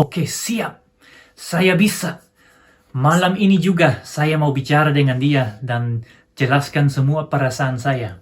Oke, siap. Saya bisa. Malam ini juga saya mau bicara dengan dia dan jelaskan semua perasaan saya.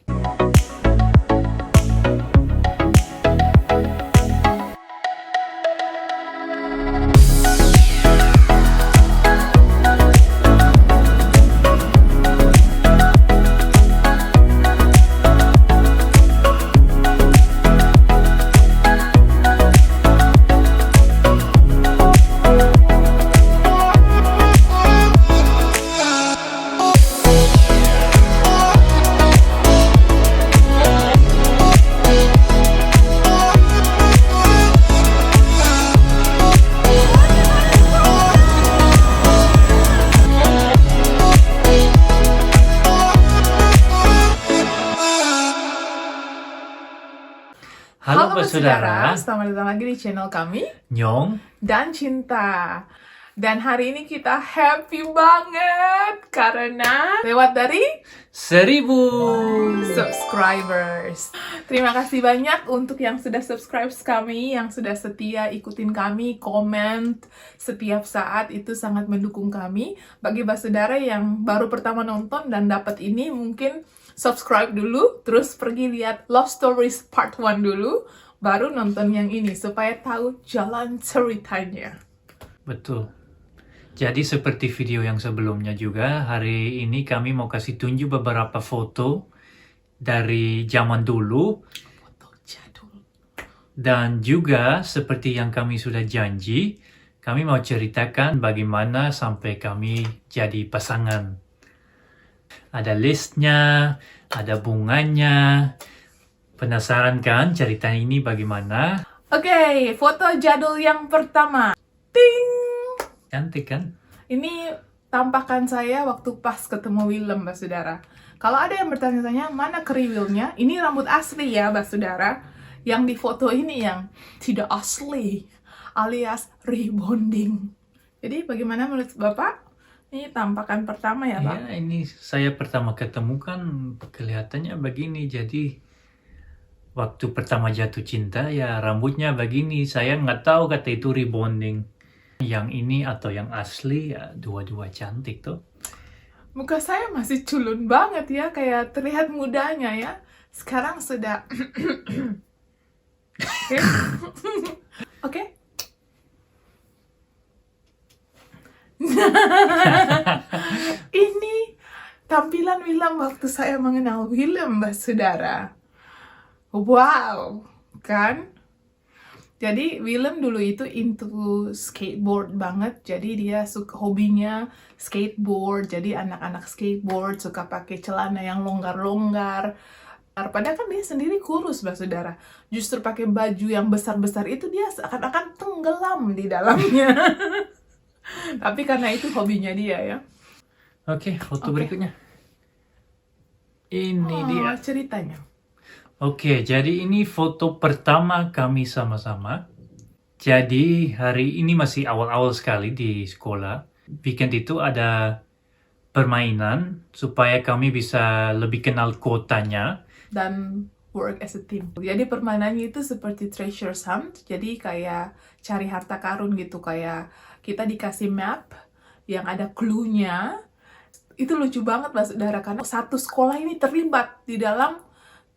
Halo saudara, selamat datang lagi di channel kami Nyong. dan Cinta. Dan hari ini kita happy banget karena lewat dari 1000. subscribers. Terima kasih banyak untuk yang sudah subscribe kami, yang sudah setia ikutin kami, komen setiap saat, itu sangat mendukung kami. Bagi saudara yang baru pertama nonton dan dapat ini, mungkin subscribe dulu, terus pergi lihat Love Stories Part 1 dulu, baru nonton yang ini, supaya tahu jalan ceritanya. Betul. Jadi seperti video yang sebelumnya juga, hari ini kami mau kasih tunjuk beberapa foto dari zaman dulu. Foto jadul. Dan juga seperti yang kami sudah janji, kami mau ceritakan bagaimana sampai kami jadi pasangan. Ada listnya, ada bunganya. Penasaran kan cerita ini bagaimana? Oke, foto jadul yang pertama. Ting! Cantik kan? Ini tampakan saya waktu pas ketemu Willem, saudara. Kalau ada yang bertanya-tanya, mana kriwilnya? Ini rambut asli ya, saudara. Yang di foto ini yang tidak asli, alias rebonding. Jadi bagaimana menurut Bapak? Ini tampakan pertama ya, Pak? Ya, ini saya pertama ketemu kan kelihatannya begini. Jadi waktu pertama jatuh cinta ya rambutnya begini. Saya nggak tahu kata itu rebonding. Yang ini atau yang asli ya dua-dua cantik tuh. Muka saya masih culun banget ya, kayak terlihat mudanya ya. Sekarang sudah Oke. Oke. Ini tampilan Willem waktu saya mengenal Willem, saudara. Wow, kan? Jadi Willem dulu itu into skateboard banget. Jadi dia suka hobinya skateboard. Jadi anak-anak skateboard suka pakai celana yang longgar-longgar. Padahal kan dia sendiri kurus, saudara. Justru pakai baju yang besar-besar itu dia seakan-akan tenggelam di dalamnya. Tapi karena itu hobinya dia ya. Oke, foto berikutnya. Ini dia. Ceritanya. Oke, jadi ini foto pertama kami sama-sama. Jadi hari ini masih awal-awal sekali di sekolah. Weekend itu ada permainan supaya kami bisa lebih kenal kotanya. Dan work as a team. Jadi permainannya itu seperti treasure hunt. Jadi kayak cari harta karun gitu. Kayak kita dikasih map yang ada clue-nya. Itu lucu banget, saudara, karena satu sekolah ini terlibat di dalam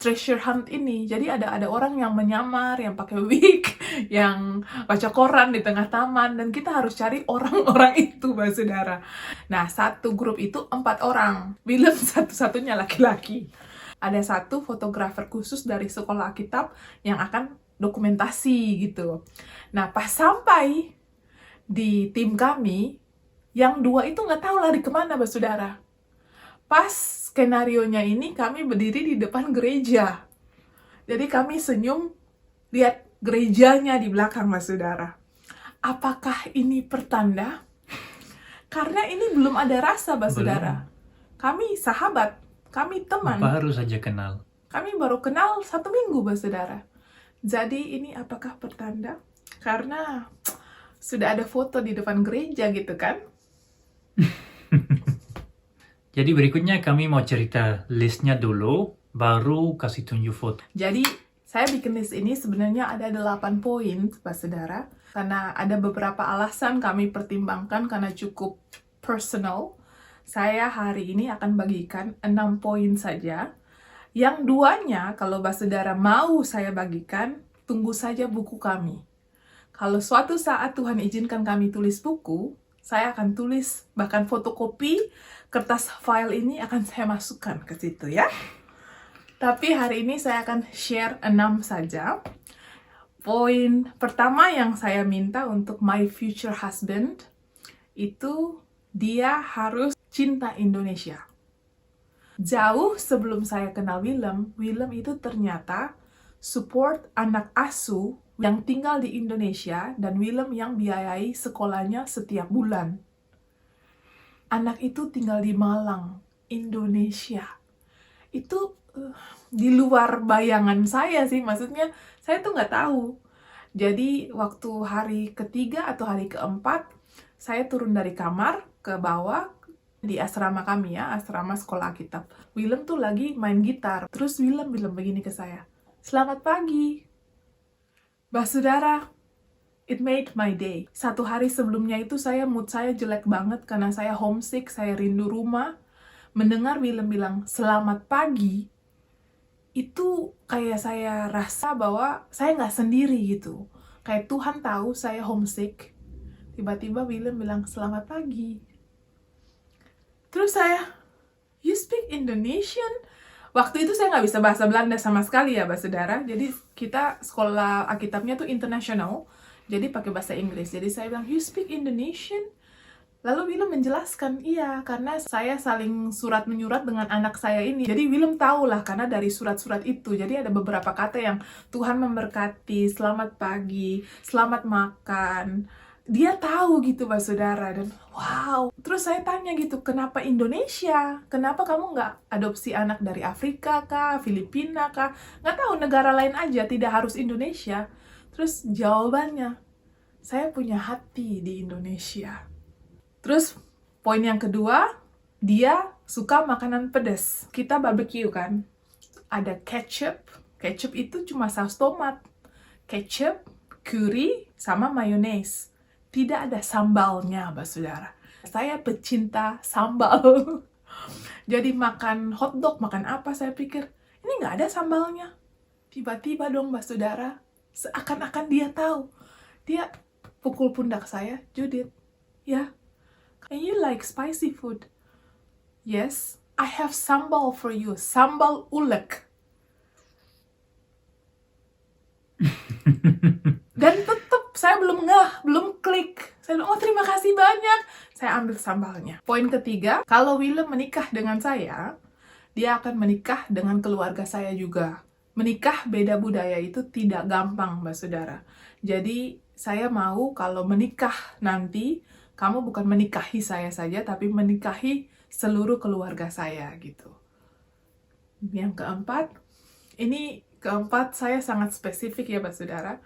treasure hunt ini. Jadi ada orang yang menyamar, yang pakai wig, yang baca koran di tengah taman, dan kita harus cari orang-orang itu, saudara. Nah, satu grup itu 4 orang. Willem satu-satunya laki-laki. Ada satu fotografer khusus dari sekolah Alkitab yang akan dokumentasi gitu. Nah, pas sampai di tim kami, yang 2 itu nggak tahu lari kemana, saudara. Pas skenarionya ini kami berdiri di depan gereja. Jadi kami senyum lihat gerejanya di belakang, saudara. Apakah ini pertanda? Karena ini belum ada rasa, saudara. Kami sahabat, kami teman. Baru saja kenal. Kami baru kenal 1 minggu, saudara. Jadi ini apakah pertanda? Karena sudah ada foto di depan gereja gitu kan? Jadi berikutnya kami mau cerita listnya dulu, baru kasih tunjuk foto. Jadi saya bikin list ini sebenarnya ada 8 poin, saudara. Karena ada beberapa alasan kami pertimbangkan karena cukup personal. Saya hari ini akan bagikan 6 poin saja. Yang duanya, kalau saudara mau saya bagikan, tunggu saja buku kami. Kalau suatu saat Tuhan izinkan kami tulis buku, saya akan tulis, bahkan fotokopi kertas file ini akan saya masukkan ke situ ya. Tapi hari ini saya akan share 6 saja. Poin pertama yang saya minta untuk my future husband, itu dia harus cinta Indonesia. Jauh sebelum saya kenal Willem itu ternyata support anak asuh yang tinggal di Indonesia dan Willem yang biayai sekolahnya setiap bulan. Anak itu tinggal di Malang, Indonesia. Itu di luar bayangan saya sih, maksudnya saya tuh nggak tahu. Jadi waktu hari ketiga atau hari keempat, saya turun dari kamar ke bawah di asrama kami ya, asrama sekolah kitab. Willem tuh lagi main gitar. Terus Willem bilang begini ke saya, "Selamat pagi." Saudara, it made my day. Satu hari sebelumnya itu mood saya jelek banget karena saya homesick, saya rindu rumah. Mendengar Willem bilang, "Selamat pagi," itu kayak saya rasa bahwa saya nggak sendiri gitu. Kayak Tuhan tahu saya homesick. Tiba-tiba Willem bilang, "Selamat pagi." Terus saya, "You speak Indonesian?" Waktu itu saya nggak bisa bahasa Belanda sama sekali ya, saudara. Jadi kita sekolah Alkitabnya tuh internasional, jadi pakai bahasa Inggris. Jadi saya bilang, "You speak Indonesian?" Lalu Willem menjelaskan, "Iya, karena saya saling surat-menyurat dengan anak saya ini." Jadi Willem tahu lah, karena dari surat-surat itu. Jadi ada beberapa kata yang Tuhan memberkati, selamat pagi, selamat makan. Dia tahu gitu, saudara. Dan wow. Terus saya tanya gitu, kenapa Indonesia? Kenapa kamu nggak adopsi anak dari Afrika kah? Filipina kah? Nggak tahu, negara lain aja, tidak harus Indonesia. Terus jawabannya, saya punya hati di Indonesia. Terus poin yang kedua, dia suka makanan pedas. Kita barbecue kan, ada ketchup. Ketchup itu cuma saus tomat. Ketchup, curry, sama mayonnaise. Tidak ada sambalnya, saudara. Saya pecinta sambal. Jadi makan hotdog, makan apa, saya pikir, ini nggak ada sambalnya. Tiba-tiba dong, saudara, seakan-akan dia tahu. Dia pukul pundak saya, "Judith, ya, and you like spicy food? Yes, I have sambal for you, sambal ulek." Dan tetap saya belum klik. Saya bilang, "Oh, terima kasih banyak." Saya ambil sambalnya. Poin ketiga, kalau Willem menikah dengan saya, dia akan menikah dengan keluarga saya juga. Menikah beda budaya itu tidak gampang, saudara. Jadi saya mau kalau menikah nanti, kamu bukan menikahi saya saja, tapi menikahi seluruh keluarga saya gitu. Yang keempat, saya sangat spesifik ya, saudara.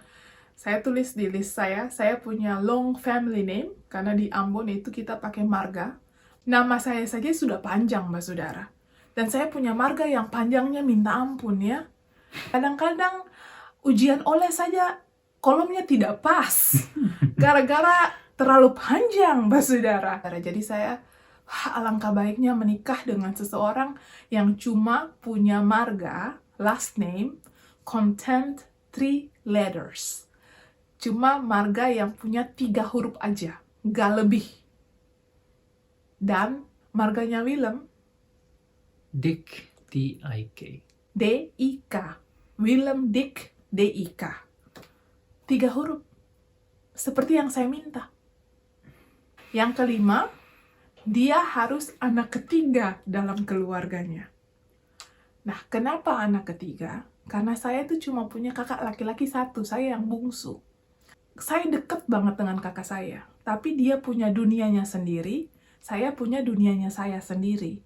Saya tulis di list saya punya long family name, karena di Ambon itu kita pakai marga. Nama saya saja sudah panjang, saudara. Dan saya punya marga yang panjangnya minta ampun ya. Kadang-kadang ujian oleh saja kolomnya tidak pas. Gara-gara terlalu panjang, saudara. Jadi saya, alangkah baiknya menikah dengan seseorang yang cuma punya marga, last name, content 3 letters. Cuma marga yang punya 3 huruf aja, nggak lebih. Dan marganya Willem, Dick, D-I-K. D-I-K. Willem Dick, D-I-K. 3 huruf. Seperti yang saya minta. Yang kelima, dia harus anak ketiga dalam keluarganya. Nah, kenapa anak ketiga? Karena saya itu cuma punya kakak laki-laki 1, saya yang bungsu. Saya deket banget dengan kakak saya, tapi dia punya dunianya sendiri, saya punya dunianya saya sendiri.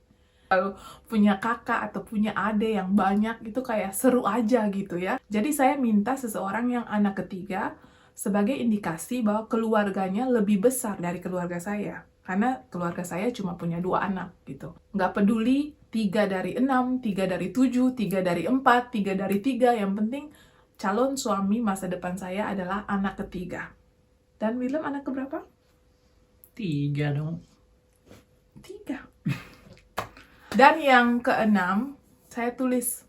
Kalau punya kakak atau punya adik yang banyak, itu kayak seru aja gitu ya. Jadi saya minta seseorang yang anak ketiga sebagai indikasi bahwa keluarganya lebih besar dari keluarga saya. Karena keluarga saya cuma punya 2 anak gitu. Nggak peduli 3 dari 6, 3 dari 7, 3 dari 4, 3 dari 3, yang penting calon suami masa depan saya adalah anak ketiga. Dan Willem anak keberapa? 3 dong. 3. Dan yang keenam, saya tulis,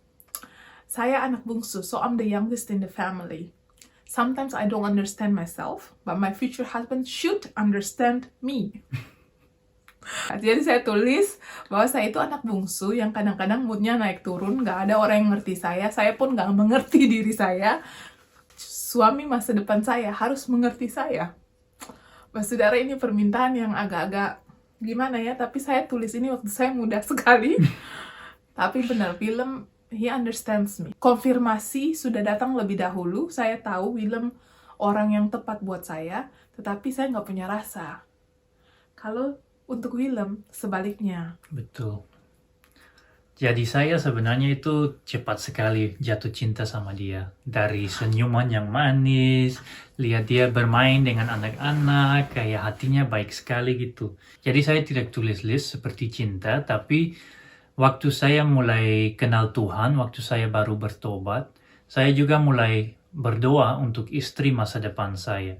saya anak bungsu, so I'm the youngest in the family. Sometimes I don't understand myself, but my future husband should understand me. Jadi saya tulis bahwa saya itu anak bungsu yang kadang-kadang moodnya naik turun, gak ada orang yang ngerti saya pun gak mengerti diri saya. Suami masa depan saya harus mengerti saya. Saudara, ini permintaan yang agak-agak gimana ya, tapi saya tulis ini waktu saya muda sekali. Tapi benar, Willem, he understands me. Konfirmasi sudah datang lebih dahulu, saya tahu Willem orang yang tepat buat saya, tetapi saya nggak punya rasa. Kalau untuk Willem, sebaliknya. Betul. Jadi saya sebenarnya itu cepat sekali jatuh cinta sama dia. Dari senyuman yang manis, lihat dia bermain dengan anak-anak, kayak hatinya baik sekali gitu. Jadi saya tidak tulis list seperti cinta, tapi waktu saya mulai kenal Tuhan, waktu saya baru bertobat, saya juga mulai berdoa untuk istri masa depan saya.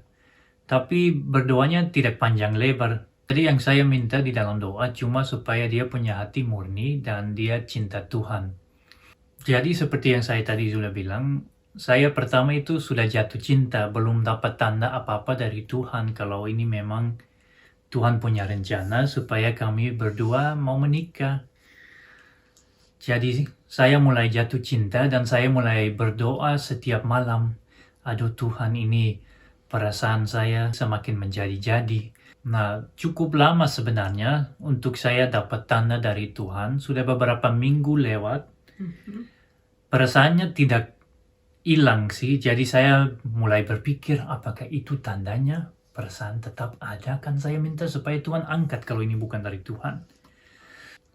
Tapi berdoanya tidak panjang lebar. Jadi yang saya minta di dalam doa cuma supaya dia punya hati murni dan dia cinta Tuhan. Jadi seperti yang saya tadi sudah bilang, saya pertama itu sudah jatuh cinta, belum dapat tanda apa-apa dari Tuhan kalau ini memang Tuhan punya rencana supaya kami berdua mau menikah. Jadi saya mulai jatuh cinta dan saya mulai berdoa setiap malam. Aduh Tuhan, ini perasaan saya semakin menjadi-jadi. Nah, cukup lama sebenarnya untuk saya dapat tanda dari Tuhan. Sudah beberapa minggu lewat. Perasaannya tidak hilang sih. Jadi saya mulai berpikir, apakah itu tandanya? Perasaan tetap ada, kan saya minta supaya Tuhan angkat kalau ini bukan dari Tuhan.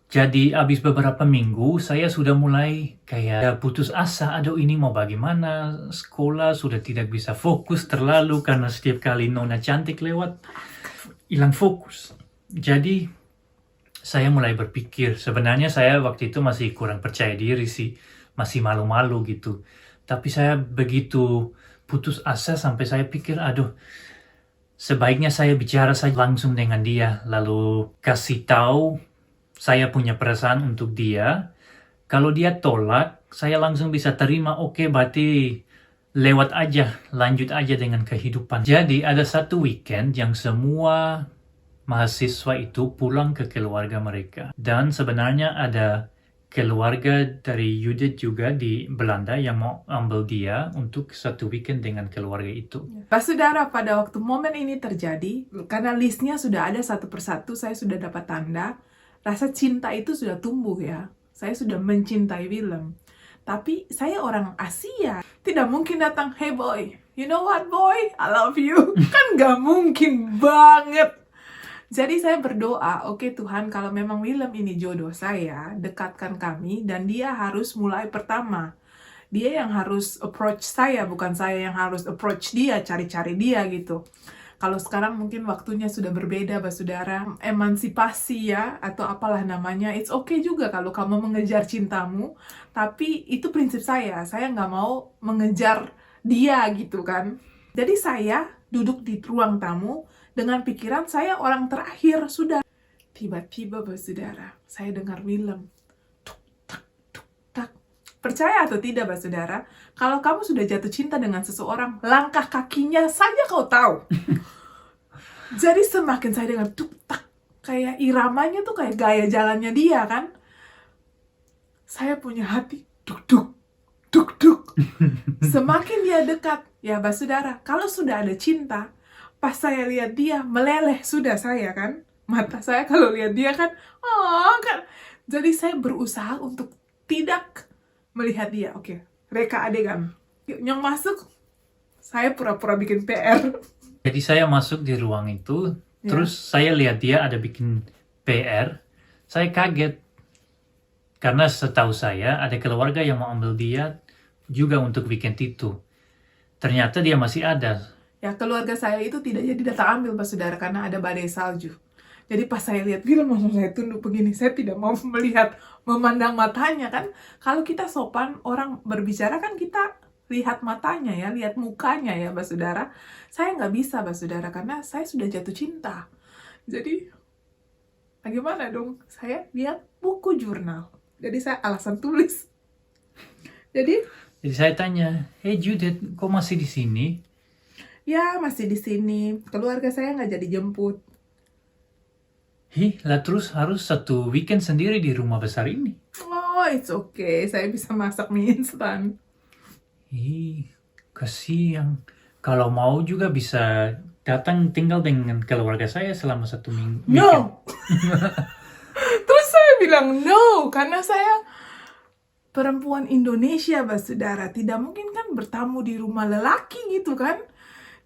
Jadi habis beberapa minggu saya sudah mulai kayak putus asa. Aduh, ini mau bagaimana? Sekolah sudah tidak bisa fokus terlalu karena setiap kali nona cantik lewat, hilang fokus. Jadi saya mulai berpikir, sebenarnya saya waktu itu masih kurang percaya diri sih, masih malu-malu gitu. Tapi saya begitu putus asa sampai saya pikir, aduh, sebaiknya saya bicara saja langsung dengan dia, lalu kasih tahu saya punya perasaan untuk dia. Kalau dia tolak, saya langsung bisa terima, oke, berarti lewat aja, lanjut aja dengan kehidupan. Jadi ada satu weekend yang semua mahasiswa itu pulang ke keluarga mereka. Dan sebenarnya ada keluarga dari Judith juga di Belanda yang mau ambil dia untuk satu weekend dengan keluarga itu. Saudara, pada waktu momen ini terjadi, karena listnya sudah ada satu persatu, saya sudah dapat tanda, rasa cinta itu sudah tumbuh ya. Saya sudah mencintai Willem. Tapi saya orang Asia, tidak mungkin datang, hey boy, you know what boy, I love you. Kan gak mungkin banget. Jadi saya berdoa, oke Tuhan, kalau memang Willem ini jodoh saya, dekatkan kami, dan dia harus mulai pertama. Dia yang harus approach saya, bukan saya yang harus approach dia, cari-cari dia gitu. Kalau sekarang mungkin waktunya sudah berbeda, saudara. Emansipasi ya, atau apalah namanya. It's okay juga kalau kamu mengejar cintamu. Tapi itu prinsip saya. Saya nggak mau mengejar dia gitu kan. Jadi saya duduk di ruang tamu dengan pikiran saya orang terakhir sudah. Tiba-tiba, saudara, saya dengar Willem. Tuk, tak, tuk, tak. Percaya atau tidak, saudara? Kalau kamu sudah jatuh cinta dengan seseorang, langkah kakinya saja kau tahu. Jadi semakin saya dengar tuk tak, kayak iramanya tuh kayak gaya jalannya dia kan. Saya punya hati duk duk duk duk. Semakin dia dekat, ya saudara, kalau sudah ada cinta, pas saya lihat dia meleleh sudah saya kan. Mata saya kalau lihat dia kan, oh kan. Jadi saya berusaha untuk tidak melihat dia. Oke, reka adegan. Yuk, yang masuk, saya pura-pura bikin PR. Jadi saya masuk di ruang itu, terus saya lihat dia ada bikin PR. Saya kaget. Karena setahu saya ada keluarga yang mau ambil dia juga untuk weekend itu. Ternyata dia masih ada. Ya, keluarga saya itu tidak jadi datang ambil, saudara, karena ada badai salju. Jadi pas saya lihat Willem, langsung saya tunduk begini. Saya tidak mau melihat, memandang matanya kan. Kalau kita sopan, orang berbicara kan kita lihat matanya ya, lihat mukanya ya, Mbak Saudara. Saya nggak bisa, Mbak Saudara, karena saya sudah jatuh cinta. Jadi, bagaimana dong? Saya lihat buku jurnal. Jadi saya alasan tulis. Jadi saya tanya, hey Judith, kok masih di sini? ya masih di sini. Keluarga saya nggak jadi jemput. Lah terus harus satu weekend sendiri di rumah besar ini. Oh, it's okay. Saya bisa masak mie instan. Kasihan. Kalau mau juga bisa datang tinggal dengan keluarga saya selama 1 minggu. No! Terus saya bilang no, karena saya perempuan Indonesia, Mbak Saudara. Tidak mungkin kan bertamu di rumah lelaki gitu kan.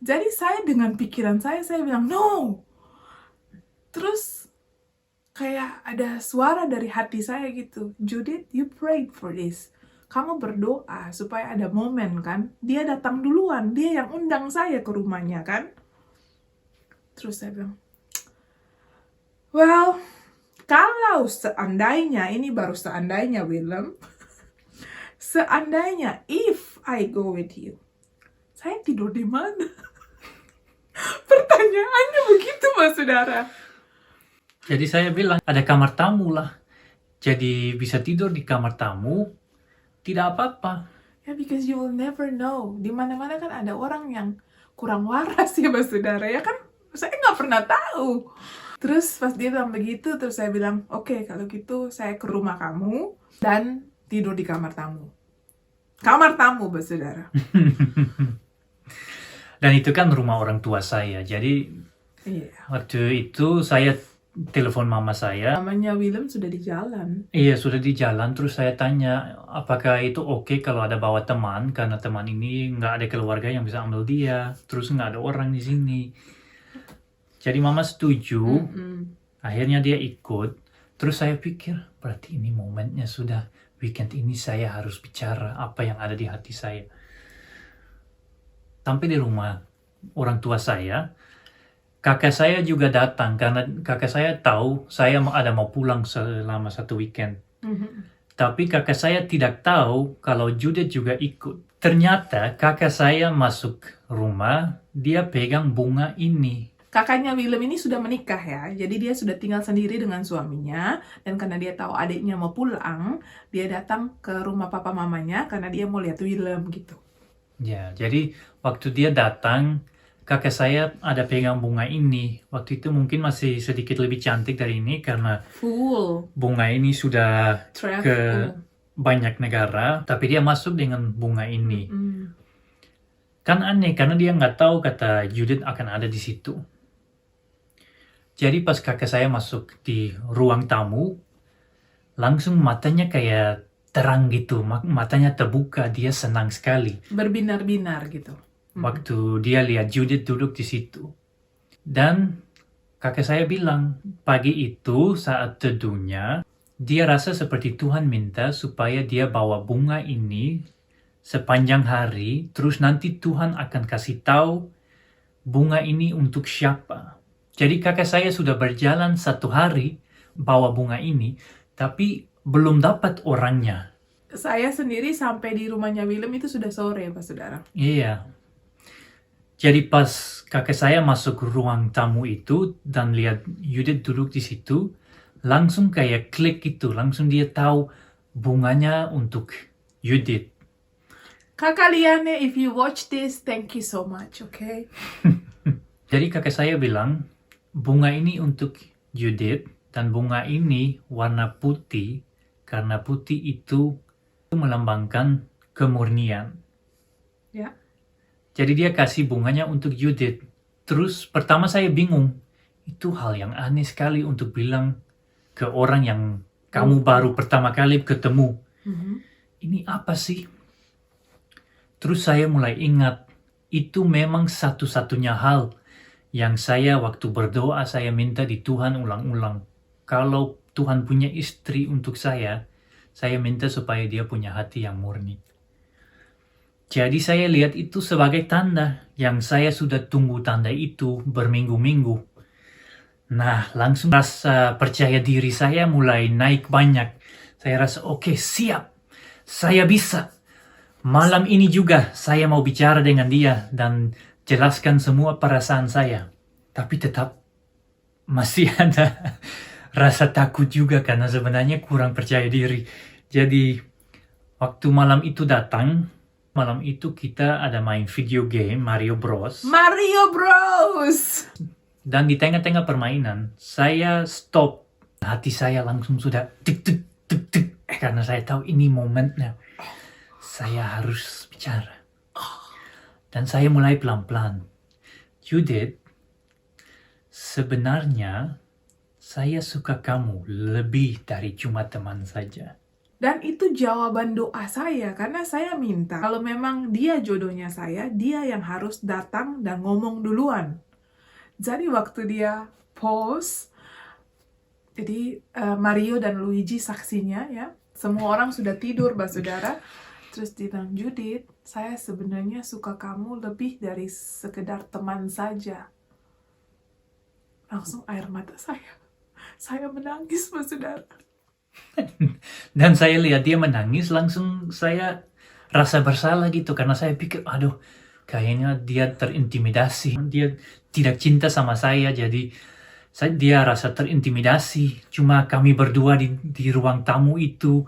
Jadi saya dengan pikiran saya bilang no. Terus kayak ada suara dari hati saya gitu. Judith, you prayed for this. Kamu berdoa supaya ada momen kan. Dia datang duluan, dia yang undang saya ke rumahnya kan. Terus saya bilang, well, kalau seandainya, ini baru seandainya Willem, seandainya if I go with you, saya tidur di mana? Pertanyaannya begitu, Mbak Saudara. Jadi saya bilang, ada kamar tamu lah. Jadi bisa tidur di kamar tamu, tidak apa-apa. Ya, because you will never know. Di mana-mana kan ada orang yang kurang waras ya, Mbak Saudara. Ya kan, saya nggak pernah tahu. Terus pas dia bilang begitu, terus saya bilang, oke, kalau gitu saya ke rumah kamu dan tidur di kamar tamu. Kamar tamu, Mbak Saudara. Dan itu kan rumah orang tua saya. Jadi waktu itu saya telepon mama saya. Namanya Willem sudah di jalan. Iya, sudah di jalan. Terus saya tanya, apakah itu oke kalau ada bawa teman? Karena teman ini nggak ada keluarga yang bisa ambil dia. Terus nggak ada orang di sini. Jadi mama setuju. Akhirnya dia ikut. Terus saya pikir, berarti ini momennya sudah. Weekend ini saya harus bicara apa yang ada di hati saya. Sampai di rumah orang tua saya, kakak saya juga datang karena kakak saya tahu saya mau pulang selama 1 weekend. Tapi kakak saya tidak tahu kalau Judith juga ikut. Ternyata kakak saya masuk rumah, dia pegang bunga ini. Kakaknya Willem ini sudah menikah ya, jadi dia sudah tinggal sendiri dengan suaminya. Dan karena dia tahu adiknya mau pulang, dia datang ke rumah papa mamanya karena dia mau lihat Willem gitu. Ya, jadi waktu dia datang, kakak saya ada pegang bunga ini. Waktu itu mungkin masih sedikit lebih cantik dari ini karena bunga ini sudah ke banyak negara, tapi dia masuk dengan bunga ini. Kan aneh, karena dia nggak tahu kata Judith akan ada di situ. Jadi pas kakak saya masuk di ruang tamu, langsung matanya kayak terang gitu, matanya terbuka, dia senang sekali. Berbinar-binar gitu. Waktu dia lihat Judith duduk di situ. Dan kakak saya bilang, pagi itu saat teduhnya, dia rasa seperti Tuhan minta supaya dia bawa bunga ini sepanjang hari, terus nanti Tuhan akan kasih tahu bunga ini untuk siapa. Jadi kakak saya sudah berjalan 1 hari bawa bunga ini, tapi belum dapat orangnya. Saya sendiri sampai di rumahnya Willem itu sudah sore, Pak Saudara. Iya. Jadi pas kakak saya masuk ruang tamu itu dan lihat Judith duduk di situ, langsung kayak klik gitu, langsung dia tahu bunganya untuk Judith. Kakak Liane, if you watch this, thank you so much, okay? Jadi kakak saya bilang, bunga ini untuk Judith, dan bunga ini warna putih, karena putih itu melambangkan kemurnian. Ya. Jadi dia kasih bunganya untuk Judith. Terus pertama saya bingung, itu hal yang aneh sekali untuk bilang ke orang yang kamu baru pertama kali ketemu. Ini apa sih? Terus saya mulai ingat, itu memang satu-satunya hal yang saya waktu berdoa saya minta di Tuhan ulang-ulang. Kalau Tuhan punya istri untuk saya minta supaya dia punya hati yang murni. Jadi saya lihat itu sebagai tanda yang saya sudah tunggu tanda itu berminggu-minggu. Nah, langsung rasa percaya diri saya mulai naik banyak. Saya rasa oke, siap. Saya bisa. Malam ini juga saya mau bicara dengan dia dan jelaskan semua perasaan saya. Tapi tetap masih ada rasa takut juga karena sebenarnya kurang percaya diri. Jadi waktu malam itu datang, malam itu kita ada main video game Mario Bros. Mario Bros. Dan di tengah-tengah permainan, saya stop. Hati saya langsung sudah tuk tuk tuk tuk. Karena saya tahu ini momennya. Saya harus bicara. Dan saya mulai pelan-pelan. Judith, sebenarnya saya suka kamu lebih dari cuma teman saja. Dan itu jawaban doa saya, karena saya minta kalau memang dia jodohnya saya, dia yang harus datang dan ngomong duluan. Jadi waktu dia pause, jadi Mario dan Luigi saksinya ya, semua orang sudah tidur, saudara. Terus dia bilang, Judith, saya sebenarnya suka kamu lebih dari sekedar teman saja. Langsung air mata saya menangis, saudara. Dan saya lihat dia menangis, langsung saya rasa bersalah gitu. Karena saya pikir, aduh, kayaknya dia terintimidasi. Dia tidak cinta sama saya, jadi dia rasa terintimidasi. Cuma kami berdua di ruang tamu itu.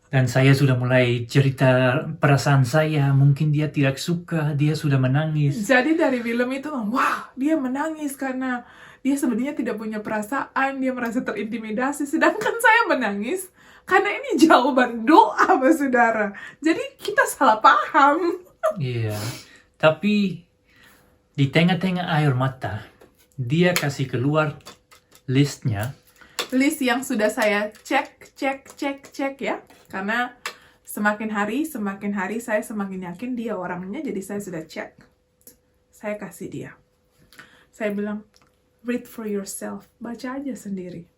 Dan saya sudah mulai cerita perasaan saya. Mungkin dia tidak suka, dia sudah menangis. Jadi dari film itu, wah, dia menangis karena dia sebenarnya tidak punya perasaan, dia merasa terintimidasi. Sedangkan saya menangis karena ini jawaban doa, saudara. Jadi kita salah paham. Iya, tapi di tengah-tengah air mata, dia kasih keluar listnya. List yang sudah saya cek ya. Karena semakin hari saya semakin yakin dia orangnya, jadi saya sudah cek. Saya kasih dia. Saya bilang, read for yourself, baca aja sendiri.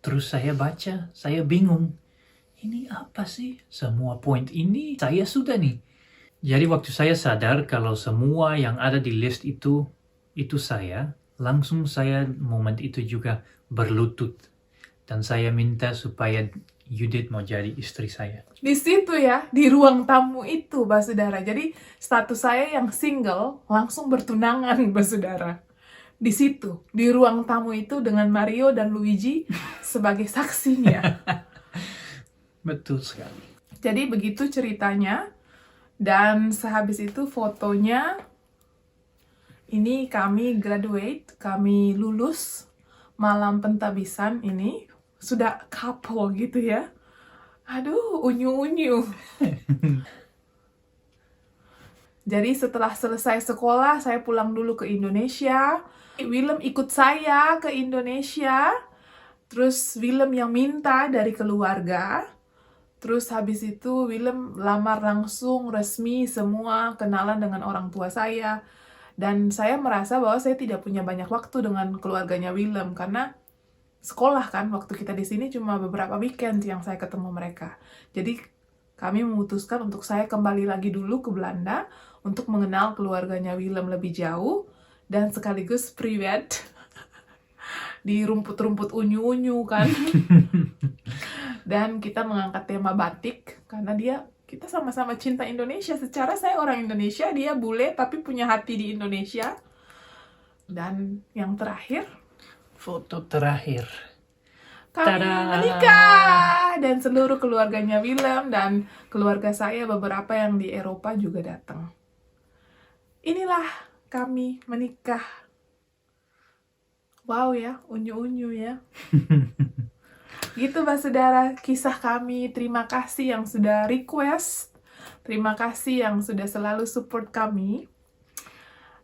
Terus saya baca, saya bingung. Ini apa sih? Semua poin ini saya sudah nih. Jadi waktu saya sadar kalau semua yang ada di list itu saya, langsung saya momen itu juga berlutut. Dan saya minta supaya Judith mau jadi istri saya. Di situ ya, di ruang tamu itu, saudara. Jadi status saya yang single langsung bertunangan, saudara. Di situ, di ruang tamu itu dengan Mario dan Luigi sebagai saksinya. Betul sekali. Jadi begitu ceritanya. Dan sehabis itu fotonya, ini kami graduate, kami lulus malam pentabisan ini. Sudah couple gitu ya. Aduh, unyu-unyu. Jadi setelah selesai sekolah, saya pulang dulu ke Indonesia. Willem ikut saya ke Indonesia. Terus Willem yang minta dari keluarga. Terus habis itu Willem lamar langsung resmi semua, kenalan dengan orang tua saya. Dan saya merasa bahwa saya tidak punya banyak waktu dengan keluarganya Willem. Karena sekolah kan, waktu kita di sini cuma beberapa weekend yang saya ketemu mereka. Jadi kami memutuskan untuk saya kembali lagi dulu ke Belanda untuk mengenal keluarganya Willem lebih jauh dan sekaligus priwet di rumput-rumput unyu-unyu kan. Dan kita mengangkat tema batik karena kita sama-sama cinta Indonesia. Secara saya orang Indonesia, dia bule tapi punya hati di Indonesia. Dan yang terakhir, Foto terakhir. kami Tada! menikah dan seluruh keluarganya Willem dan keluarga saya beberapa yang di Eropa juga datang. Inilah kami menikah. Wow ya, unyu-unyu ya. Gitu saudara, kisah kami. Terima kasih yang sudah request. Terima kasih yang sudah selalu support kami.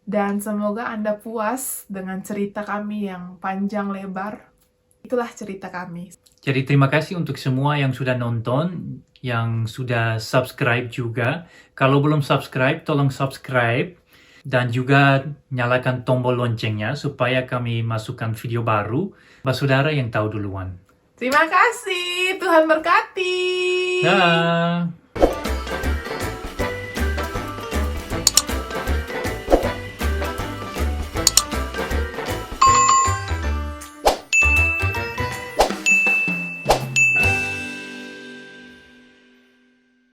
Dan semoga Anda puas dengan cerita kami yang panjang lebar. Itulah cerita kami. Jadi terima kasih untuk semua yang sudah nonton, yang sudah subscribe juga. Kalau belum subscribe, tolong subscribe. Dan juga nyalakan tombol loncengnya supaya kami masukkan video baru. Saudara yang tahu duluan. Terima kasih, Tuhan berkati. Dah.